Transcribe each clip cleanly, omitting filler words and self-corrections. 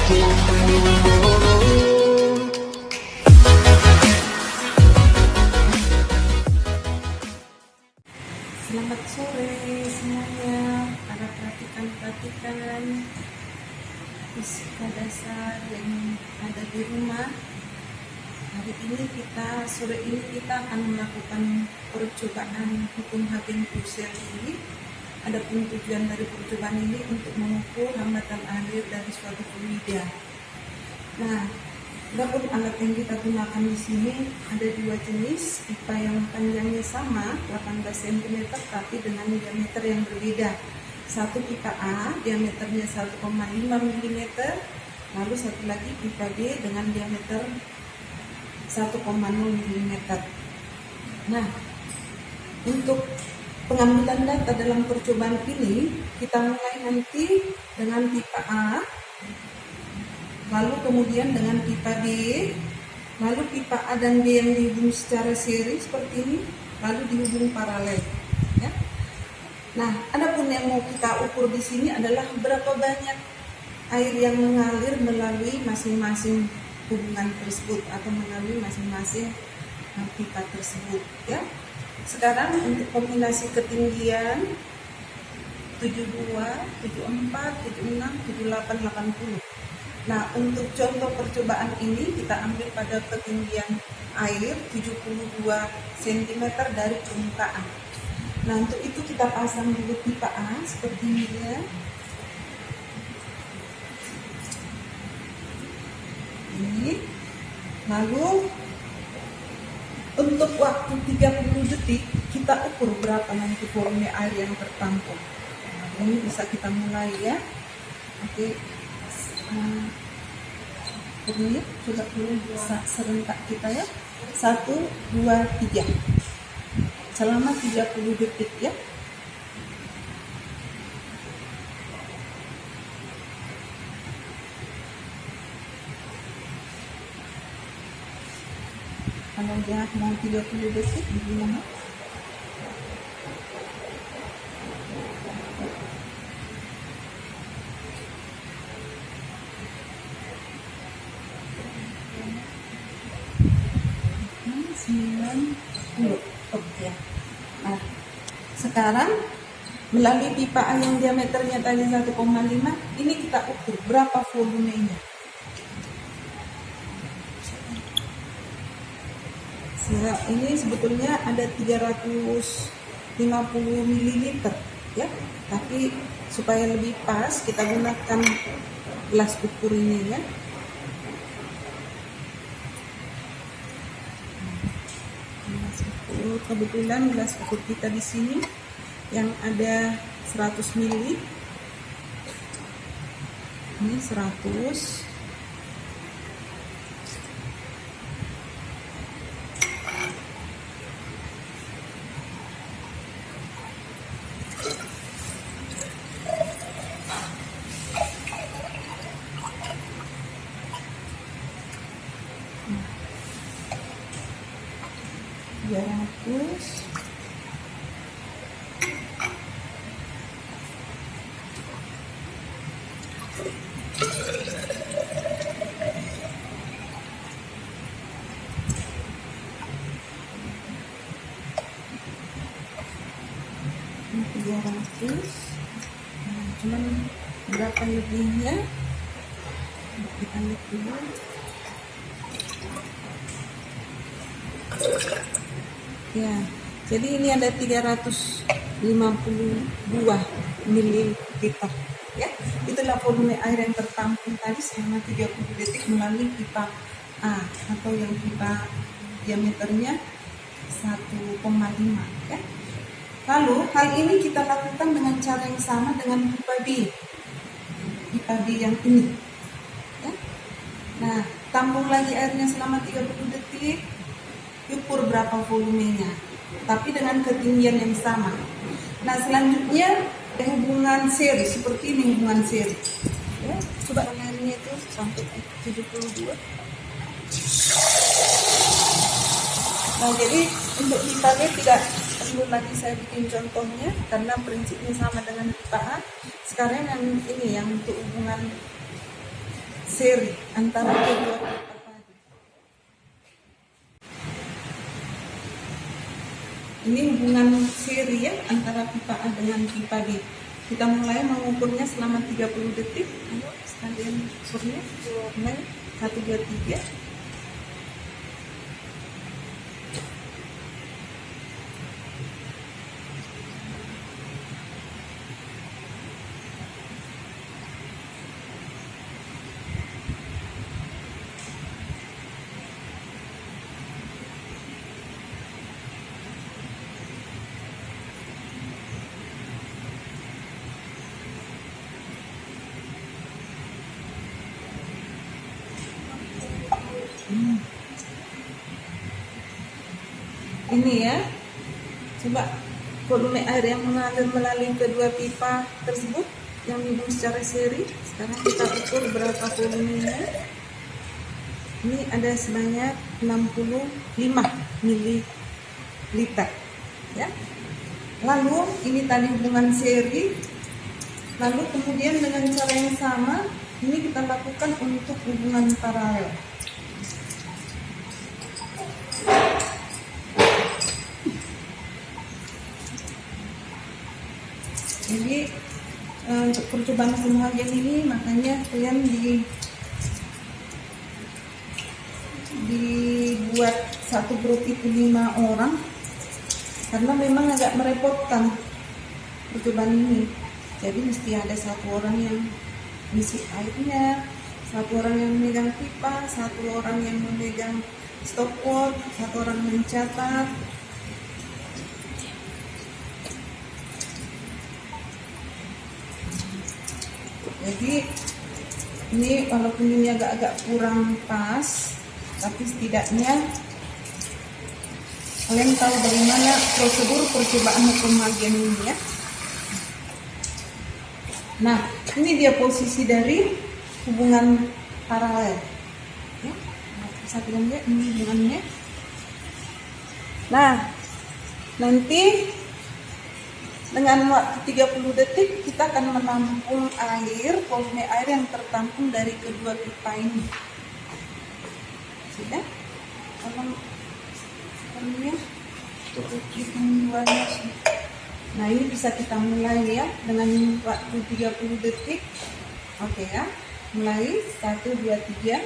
Selamat sore semuanya, para praktikan fisika dasar yang ada di rumah. Sore ini kita akan melakukan percobaan hukum Hagen-Poiseuille. Adapun tujuan dari percobaan ini untuk mengukur hambatan air dari suatu fluida. Nah, adapun alat yang kita gunakan di sini ada dua jenis, pipa yang panjangnya sama 18 cm tapi dengan diameter yang berbeda. Satu pipa A diameternya 1,5 mm, lalu satu lagi pipa B dengan diameter 1,0 mm. Nah, untuk pengambilan data dalam percobaan ini kita mulai nanti dengan pipa A, lalu kemudian dengan pipa B, lalu pipa A dan B yang dihubung secara seri seperti ini, lalu dihubung paralel. Ya. Nah, adapun yang mau kita ukur di sini adalah berapa banyak air yang mengalir melalui masing-masing hubungan tersebut atau melalui masing-masing pipa tersebut. Ya. Sekarang untuk kombinasi ketinggian 72, 74, 76, 78, 80. Nah, untuk contoh percobaan ini kita ambil pada ketinggian air 72 cm dari permukaan. Nah, untuk itu kita pasang dulu pipa A seperti ini ya. Ini. Lalu untuk waktu 30 detik kita ukur berapa nanti volume air yang tertampung. Nah, ini bisa kita mulai ya. Oke. Ini coba dulu serentak kita ya. 1, 2, 3 selama 30 detik ya. Kalau dia mau 30 detik gimana? Oke. Nah, sekarang melalui pipa A yang diameternya tadi 1,5, ini kita ukur berapa volumenya. Ini sebetulnya ada 350 ml ya, tapi supaya lebih pas kita gunakan gelas ukur ini ya. Kebetulan gelas ukur kita di sini yang ada 100 ml. Ini 100. Nah, cuman berapa lebihnya kita lihat dulu ya. Jadi ini ada 352 ml ya. Itulah volume air yang tertampung tadi selama 30 detik melalui pipa A atau yang pipa diameternya 1,5 ya. Lalu hal ini kita lakukan dengan cara yang sama dengan pipa B yang ini ya. Nah, tampung lagi airnya selama 30 detik, ukur berapa volumenya, tapi dengan ketinggian yang sama. Nah, selanjutnya hubungan seri seperti ini, hubungan seri ya. Coba airnya itu sampai 72. Nah, jadi untuk pipa B tidak perlu lagi saya bikin contohnya karena prinsipnya sama dengan pipa A. Sekarang yang ini yang untuk hubungan seri antara kedua pipa tadi. Ini hubungan seri ya antara pipa A dengan pipa B. Kita mulai mengukurnya selama 30 detik. Ayo sekalian surnya, mulai 1, 2, 3. Ini ya, coba volume air yang mengalir melalui kedua pipa tersebut yang hubung secara seri. Sekarang kita ukur berapa volumenya. Ini ada sebanyak 65 ml ya. Lalu ini tadi hubungan seri. Lalu kemudian dengan cara yang sama ini kita lakukan untuk hubungan paralel. Jadi untuk percobaan pembagian ini makanya kalian dibuat satu grup itu 5 orang karena memang agak merepotkan percobaan ini. Jadi mesti ada satu orang yang ngisi airnya, satu orang yang memegang pipa, satu orang yang memegang stopwatch, satu orang mencatat. Jadi ini walaupun ini agak-agak kurang pas, tapi setidaknya kalian tahu bagaimana prosedur percobaan hukum magian ini ya. Nah, ini dia posisi dari hubungan paralel. Ya, bisa kalian lihat ini hubungannya. Nah, nanti dengan waktu 30 detik kita akan menampung air, volume air yang tertampung dari kedua pipa ini. Sudah? Nah, ini bisa kita mulai ya dengan waktu 30 detik. Oke ya. Mulai 1, 2, 3.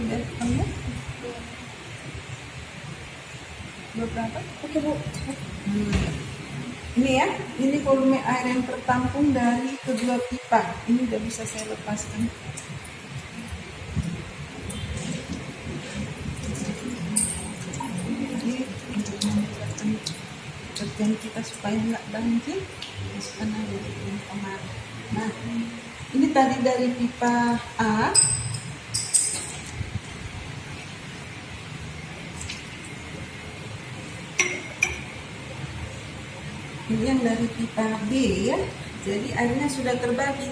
Sudah kamu? Berapa? Oke Bu. Ini ya, ini volume air yang tertampung dari kedua pipa. Ini udah bisa saya lepaskan. Jadi untuk memudahkan kerjaan kita supaya nggak banjir, masukkan air di kamar. Nah, ini tadi dari pipa A. Ini yang dari pipa B ya, jadi airnya sudah terbagi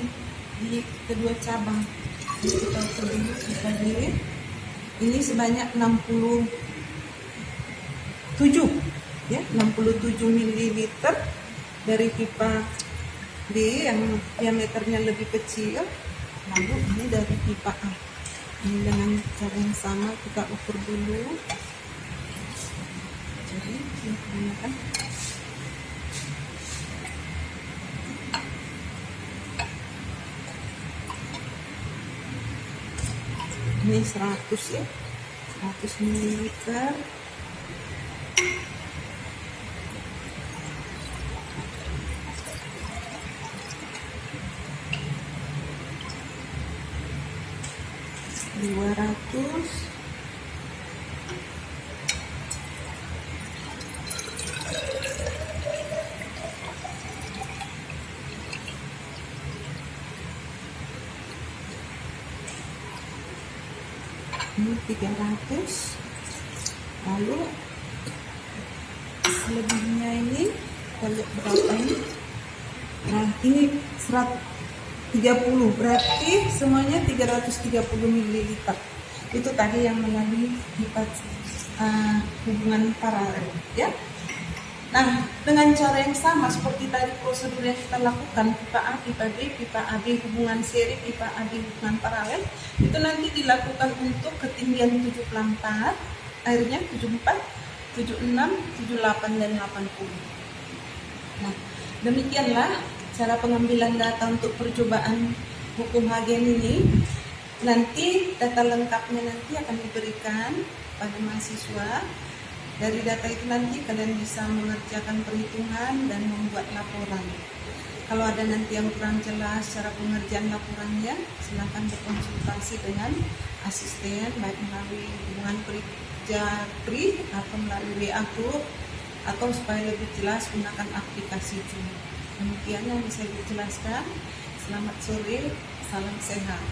di kedua cabang. Jadi kita ukur dulu pipa B. Ini sebanyak 67 ya, 67 ml dari pipa B yang diameternya lebih kecil. Lalu ini dari pipa A. Ini dengan cara yang sama kita ukur dulu. Jadi ini gunakan. Ini 100 ya, 100 ml. Dua ratus. Ini 300. Lalu selebihnya ini kita lihat berapa ini. Nah ini 130, berarti semuanya 330 ml. Itu tadi yang melalui pipa hubungan paralel ya. Nah, dengan cara yang sama seperti tadi prosedur yang kita lakukan, pipa A, pipa B, pipa AB hubungan seri, pipa AB hubungan paralel, itu nanti dilakukan untuk ketinggian 74, airnya 74, 76, 78, dan 80. Nah, demikianlah cara pengambilan data untuk percobaan hukum Hagen ini. Nanti data lengkapnya nanti akan diberikan pada mahasiswa. Dari data itu nanti kalian bisa mengerjakan perhitungan dan membuat laporan. Kalau ada nanti yang kurang jelas cara pengerjaan laporannya, silakan berkonsultasi dengan asisten, baik melalui hubungan kerja PRI atau melalui WA group, atau supaya lebih jelas gunakan aplikasi Zoom. Demikian yang bisa dijelaskan. Selamat sore, salam sehat.